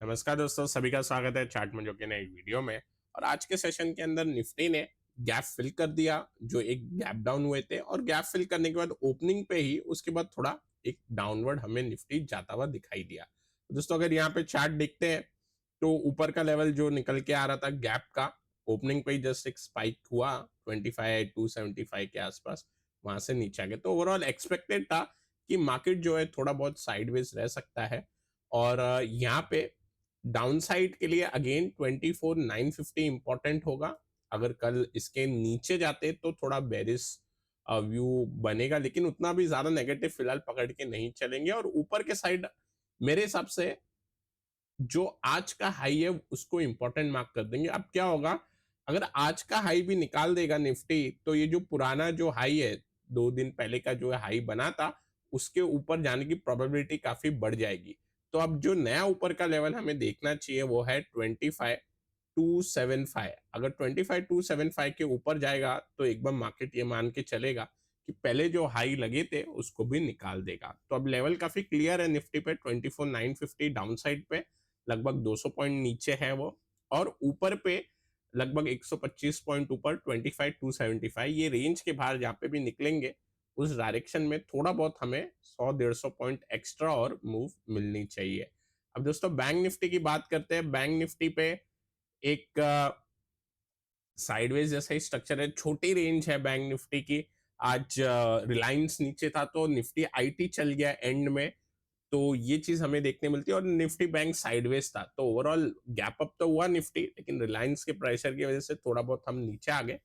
नमस्कार दोस्तों, सभी का स्वागत है चार्ट मंजो के नए वीडियो में। और आज के सेशन के अंदर निफ्टी ने गैप फिल कर दिया, जो एक गैप डाउन हुए थे, और गैप फिल करने के बाद ओपनिंग पे ही उसके बाद थोड़ा एक डाउनवर्ड हमें निफ्टी जाता हुआ दिखाई दिया। तो दोस्तों, अगर यहाँ पे चार्ट देखते हैं तो ऊपर का लेवल जो निकल के आ रहा था गैप का, ओपनिंग पे ही जस्ट एक स्पाइक हुआ 25,275 के आसपास, वहां से नीचे आ गया। तो ओवरऑल एक्सपेक्टेड था कि मार्केट जो है थोड़ा बहुत साइडवेज रह सकता है। और यहाँ पे डाउन साइड के लिए अगेन 24,950 इंपॉर्टेंट होगा। अगर कल इसके नीचे जाते तो थोड़ा बेरिश व्यू बनेगा, लेकिन उतना भी ज्यादा नेगेटिव फिलहाल पकड़ के नहीं चलेंगे। और ऊपर के साइड मेरे हिसाब से जो आज का हाई है उसको इंपॉर्टेंट मार्क कर देंगे। अब क्या होगा, अगर आज का हाई भी निकाल देगा निफ्टी, तो ये जो पुराना जो हाई है 2 दिन पहले का जो हाई बना था, उसके ऊपर जाने की प्रोबेबिलिटी काफी बढ़ जाएगी। तो अब जो नया ऊपर का लेवल हमें देखना चाहिए वो है 25,275। अगर 25,275 के ऊपर जाएगा तो एक बार मार्केट ये मान के चलेगा कि पहले जो हाई लगे थे उसको भी निकाल देगा। तो अब लेवल काफी क्लियर है निफ्टी पे 24,950 डाउन साइड पे, लगभग 200 पॉइंट नीचे है वो। और ऊपर पे लगभग 125 पॉइंट ऊपर 25,275, ये रेंज के बाहर जहां पे भी निकलेंगे उस डायरेक्शन में थोड़ा बहुत हमें 100-150 पॉइंट एक्स्ट्रा और मूव मिलनी चाहिए। अब दोस्तों बैंक निफ्टी की बात करते हैं। बैंक निफ्टी पे एक साइडवेज जैसा ही स्ट्रक्चर है, छोटी रेंज है बैंक निफ्टी की। आज रिलायंस नीचे था तो निफ्टी आईटी चल गया एंड में, तो ये चीज हमें देखने मिलती है। और निफ्टी बैंक साइडवेज था, तो ओवरऑल गैप अप तो हुआ निफ्टी, लेकिन रिलायंस के प्रेशर की वजह से थोड़ा बहुत हम नीचे आ गए।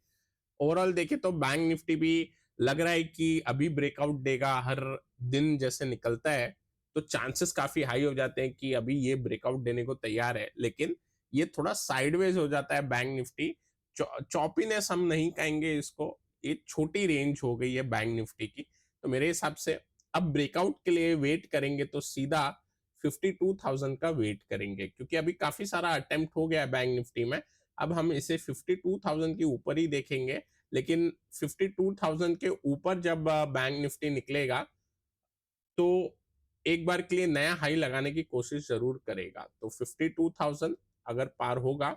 ओवरऑल देखे तो बैंक निफ्टी भी लग रहा है कि अभी ब्रेकआउट देगा। हर दिन जैसे निकलता है तो चांसेस काफी हाई हो जाते हैं कि अभी ये ब्रेकआउट देने को तैयार है, लेकिन ये थोड़ा साइडवेज हो जाता है बैंक निफ्टी। चौपीनेस हम नहीं कहेंगे इसको, ये छोटी रेंज हो गई है बैंक निफ्टी की। तो मेरे हिसाब से अब ब्रेकआउट के लिए वेट करेंगे तो सीधा 52,000 का वेट करेंगे, क्योंकि अभी काफी सारा अटेम्प्ट हो गया है बैंक निफ्टी में। अब हम इसे 52,000 के ऊपर ही देखेंगे, लेकिन 52,000 के ऊपर जब बैंक निफ्टी निकलेगा तो एक बार के लिए नया हाई लगाने की कोशिश जरूर करेगा। तो 52,000 अगर पार होगा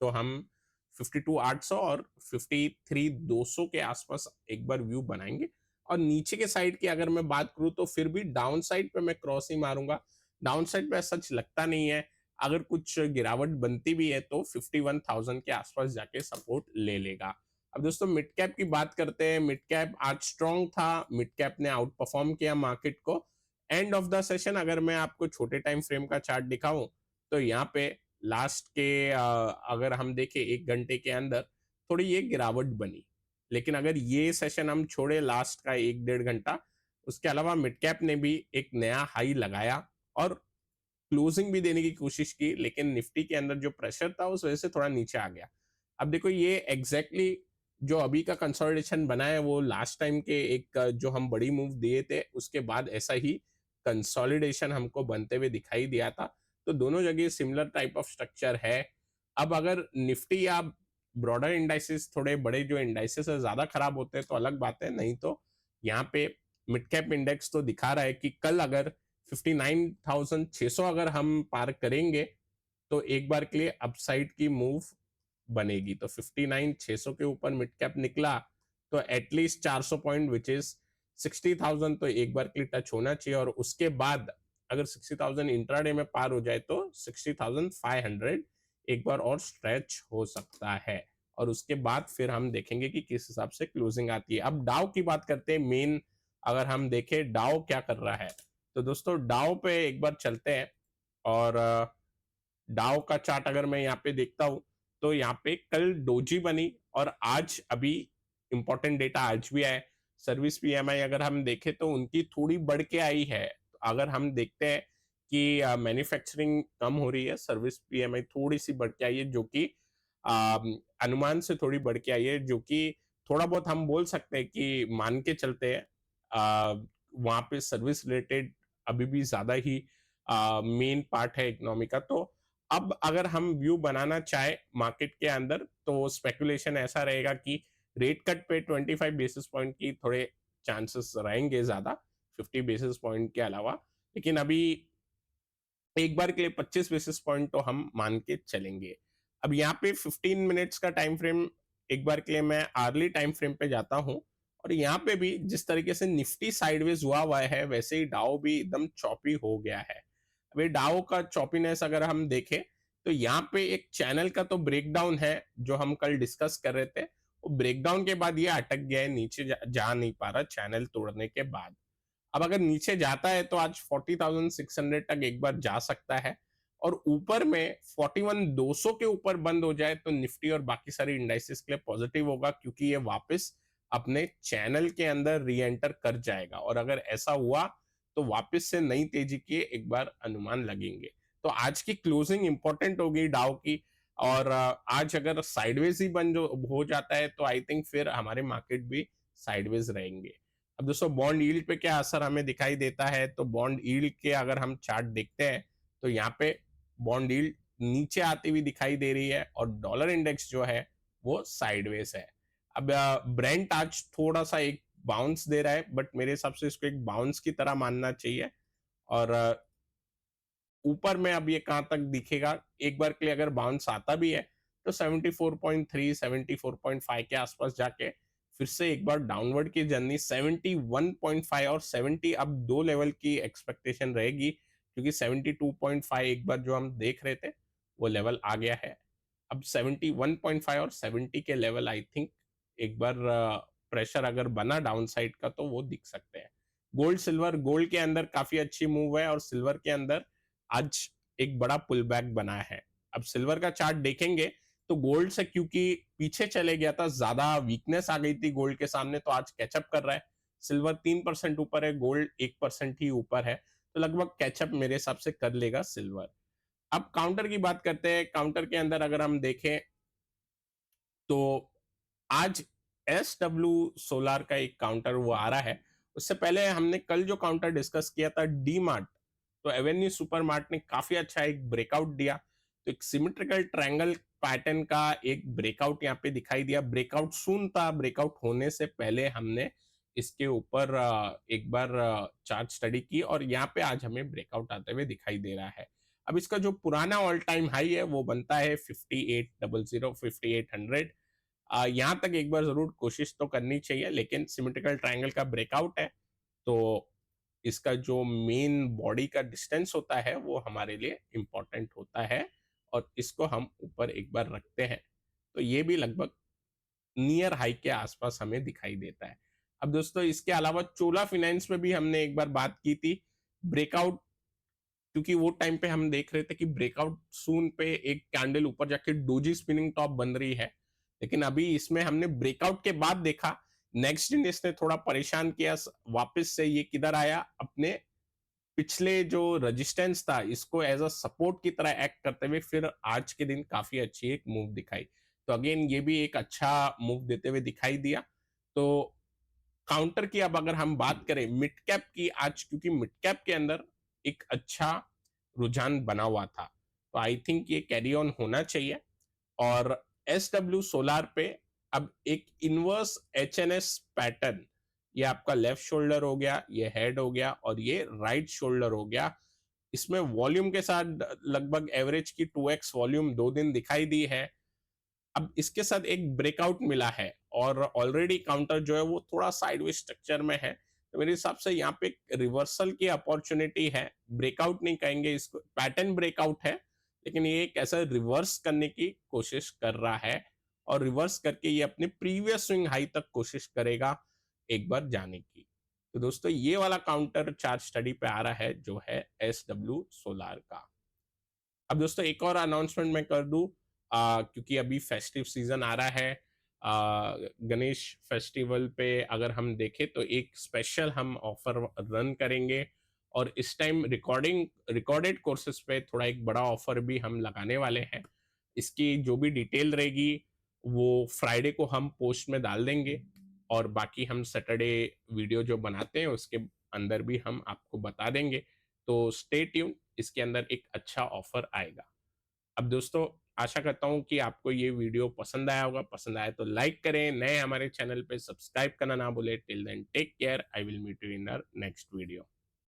तो हम 52,800 और 53,200 के आसपास एक बार व्यू बनाएंगे। और नीचे के साइड की अगर मैं बात करूं तो फिर भी डाउन साइड पे मैं क्रॉस ही मारूंगा। डाउन साइड पे सच लगता नहीं है। अगर कुछ गिरावट बनती भी है तो 51,000 के आसपास जाके सपोर्ट ले लेगा। अब दोस्तों मिड कैप की बात करते हैं। मिड कैप आज स्ट्रॉन्ग था, मिड कैप ने आउट परफॉर्म किया मार्केट को। एंड ऑफ द सेशन अगर मैं आपको छोटे टाइम फ्रेम का चार्ट दिखाऊं तो यहाँ पे लास्ट के अगर हम देखें 1 घंटे के अंदर थोड़ी ये गिरावट बनी। लेकिन अगर ये सेशन हम छोड़े लास्ट का 1-1.5 घंटा, उसके अलावा मिड कैप ने भी एक नया हाई लगाया और क्लोजिंग भी देने की कोशिश की, लेकिन निफ्टी के अंदर जो प्रेशर था उस वजह से थोड़ा नीचे आ गया। अब देखो ये एग्जैक्टली जो अभी का कंसोलिडेशन बना है वो लास्ट टाइम के एक जो हम बड़ी मूव दिए थे उसके बाद ऐसा ही कंसोलिडेशन हमको बनते हुए दिखाई दिया था। तो दोनों जगह सिमिलर टाइप ऑफ स्ट्रक्चर है। अब अगर निफ्टी या ब्रॉडर इंडाइसेस, थोड़े बड़े जो इंडाइसेस है, ज्यादा खराब होते हैं तो अलग बात है, नहीं तो यहाँ पे मिड कैप इंडेक्स तो दिखा रहा है कि कल अगर 59,600 अगर हम पार करेंगे तो एक बार के लिए अपसाइड की मूव बनेगी। तो 59,600 के ऊपर मिड कैप निकला तो एटलीस्ट 400 पॉइंट विच इज 60,000 तो एक बार के लिए टच होना चाहिए। और उसके बाद अगर 60,000 इंट्राडे में पार हो जाए तो 60,500 एक बार और स्ट्रेच हो सकता है। और उसके बाद फिर हम देखेंगे कि किस हिसाब से क्लोजिंग आती है। अब डाउ की बात करते हैं। मेन अगर हम देखें डाउ क्या कर रहा है, तो दोस्तों डाउ पे एक बार चलते हैं। और डाउ का चार्ट अगर मैं यहाँ पे देखता हूं तो यहाँ पे कल डोजी बनी और आज अभी इंपॉर्टेंट डेटा आज भी आया। सर्विस पीएमआई अगर हम देखें तो उनकी थोड़ी बढ़ के आई है। अगर हम देखते हैं कि मैन्युफैक्चरिंग कम हो रही है, सर्विस पीएमआई थोड़ी सी बढ़ के आई है, जो कि अनुमान से थोड़ी बढ़ के आई है, जो कि थोड़ा बहुत हम बोल सकते हैं कि मान के चलते हैं वहां पे सर्विस रिलेटेड अभी भी ज्यादा ही मेन पार्ट है इकोनॉमी का। तो अब अगर हम व्यू बनाना चाहे मार्केट के अंदर तो स्पेकुलेशन ऐसा रहेगा कि रेट कट पे 25 बेसिस पॉइंट की थोड़े चांसेस रहेंगे ज्यादा, 50 बेसिस पॉइंट के अलावा। लेकिन अभी एक बार के लिए 25 बेसिस पॉइंट तो हम मान के चलेंगे। अब यहाँ पे 15 मिनट्स का टाइम फ्रेम, एक बार के लिए मैं आर्ली टाइम फ्रेम पे जाता हूँ, और यहाँ पे भी जिस तरीके से निफ्टी साइडवेज हुआ है, वैसे ही डाउ भी एकदम चॉपी हो गया है। अभी डाउ का चॉपीनेस अगर हम देखें, तो यहाँ पे एक चैनल का तो ब्रेकडाउन है, जो हम कल डिस्कस कर रहे थे। वो ब्रेकडाउन के बाद ये अटक गया है, नीचे जा नहीं पा रहा चैनल तोड़ने के बाद। अब अगर नीचे जाता है तो आज 40,600 तक एक बार जा सकता है, और ऊपर में 41,200 के ऊपर बंद हो जाए तो निफ्टी और बाकी सारी इंडाइसेस के लिए पॉजिटिव होगा, क्योंकि ये वापस अपने चैनल के अंदर री एंटर कर जाएगा, और अगर ऐसा हुआ तो वापस से नई तेजी के एक बार अनुमान लगेंगे। तो आज की क्लोजिंग इंपॉर्टेंट होगी डाउ की, और आज अगर साइडवेज ही बंद हो जाता है तो आई थिंक फिर हमारे मार्केट भी साइडवेज रहेंगे। अब दोस्तों बॉन्ड यील्ड पे क्या असर हमें दिखाई देता है, तो बॉन्ड यील्ड के अगर हम चार्ट देखते हैं, तो यहाँ पे बॉन्ड यील्ड नीचे आती हुई दिखाई दे रही है, और डॉलर इंडेक्स जो है वो साइडवेज है। अब ब्रेंट आज थोड़ा सा एक बाउंस दे रहा है, बट मेरे हिसाब से इसको एक बाउंस की तरह मानना चाहिए। और ऊपर में अब ये कहाँ तक दिखेगा, एक बार के लिए अगर बाउंस आता भी है तो 74.3 74.5 के आसपास जाके फिर से एक बार डाउनवर्ड की जर्नी 71.5 और 70, अब दो लेवल की एक्सपेक्टेशन रहेगी, क्योंकि 72.5 एक बार जो हम देख रहे थे वो लेवल आ गया है। अब 71.5 और 70 के लेवल आई थिंक एक बार प्रेशर अगर बना डाउन साइड का तो वो दिख सकते हैं। गोल्ड सिल्वर, गोल्ड के अंदर काफी अच्छी मूव है, और सिल्वर के अंदर आज एक बड़ा पुल बैक बना है। अब सिल्वर का चार्ट देखेंगे तो गोल्ड से क्योंकि पीछे चले गया था, ज्यादा वीकनेस आ गई थी गोल्ड के सामने, तो आज कैचअप कर रहा है। सिल्वर 3% ऊपर है, गोल्ड 1% ही ऊपर है, तो लगभग कैचअप मेरे हिसाब से कर लेगा सिल्वर। अब काउंटर की बात करते हैं। काउंटर के अंदर अगर हम देखें तो आज एस डब्ल्यू सोलार का एक काउंटर वो आ रहा है। उससे पहले हमने कल जो काउंटर डिस्कस किया था डी मार्ट, तो एवेन्यू सुपरमार्ट ने काफी अच्छा एक ब्रेकआउट दिया, तो एक सिमेट्रिकल ट्रायंगल पैटर्न का एक ब्रेकआउट यहाँ पे दिखाई दिया। ब्रेकआउट सून था, ब्रेकआउट होने से पहले हमने इसके ऊपर एक बार चार्ट स्टडी की, और यहाँ पे आज हमें ब्रेकआउट आते हुए दिखाई दे रहा है। अब इसका जो पुराना ऑल टाइम हाई है वो बनता है 5800 5800। यहाँ तक एक बार जरूर कोशिश तो करनी चाहिए, लेकिन सिमेट्रिकल ट्रायंगल का ब्रेकआउट है, तो इसका जो मेन बॉडी का डिस्टेंस होता है वो हमारे लिए इंपॉर्टेंट होता है, और इसको हम ऊपर एक बार रखते हैं तो ये भी लगभग नियर हाई के आसपास हमें दिखाई देता है। अब दोस्तों इसके अलावा चोला फाइनेंस में भी हमने एक बार बात की थी ब्रेकआउट, क्योंकि वो टाइम पे हम देख रहे थे कि ब्रेकआउट सून पे एक कैंडल ऊपर जाके डोजी स्पिनिंग टॉप बन रही है, लेकिन अभी इसमें हमने ब्रेकआउट के बाद देखा नेक्स्ट दिन इसने थोड़ा परेशान किया, वापस से ये किधर आया, अपने पिछले जो रेजिस्टेंस था इसको एज अ सपोर्ट की तरह एक्ट करते हुए फिर आज के दिन काफी अच्छी एक मूव दिखाई। तो अगेन ये भी एक अच्छा मूव देते हुए दिखाई दिया। तो काउंटर की अब अगर हम बात करें मिड कैप की, आज क्योंकि मिड कैप के अंदर एक अच्छा रुझान बना हुआ था, तो आई थिंक ये कैरी ऑन होना चाहिए। और एस डब्ल्यू सोलार पे अब एक inverse H N S pattern, ये आपका लेफ्ट शोल्डर हो गया, ये हेड हो गया, और ये राइट शोल्डर हो गया। इसमें वॉल्यूम के साथ लगभग एवरेज की 2x वॉल्यूम 2 दिन दिखाई दी है। अब इसके साथ एक ब्रेकआउट मिला है, और ऑलरेडी काउंटर जो है वो थोड़ा साइडवेज स्ट्रक्चर में है, तो मेरे हिसाब से यहाँ पे रिवर्सल की अपॉर्चुनिटी है। ब्रेकआउट नहीं कहेंगे इसको, पैटर्न ब्रेकआउट है, लेकिन ये एक ऐसा रिवर्स करने की कोशिश कर रहा है, और रिवर्स करके ये अपने प्रीवियस स्विंग हाई तक कोशिश करेगा एक बार जाने की। तो दोस्तों ये वाला काउंटर चार्ट स्टडी पे आ रहा है जो है एस डब्ल्यू सोलार का। अब दोस्तों एक और अनाउंसमेंट मैं कर दूं, क्योंकि अभी फेस्टिव सीजन आ रहा है, गणेश फेस्टिवल पे अगर हम देखें तो एक स्पेशल हम ऑफर रन करेंगे, और इस टाइम रिकॉर्डेड कोर्सेज पे थोड़ा एक बड़ा ऑफर भी हम लगाने वाले हैं। इसकी जो भी डिटेल रहेगी वो फ्राइडे को हम पोस्ट में डाल देंगे, और बाकी हम सैटरडे वीडियो जो बनाते हैं उसके अंदर भी हम आपको बता देंगे। तो स्टे ट्यून, इसके अंदर एक अच्छा ऑफर आएगा। अब दोस्तों आशा करता हूँ कि आपको ये वीडियो पसंद आया होगा, पसंद आया तो लाइक करें, नए हमारे चैनल पे सब्सक्राइब करना ना भूलें। Till then take care, I will meet you in our next video.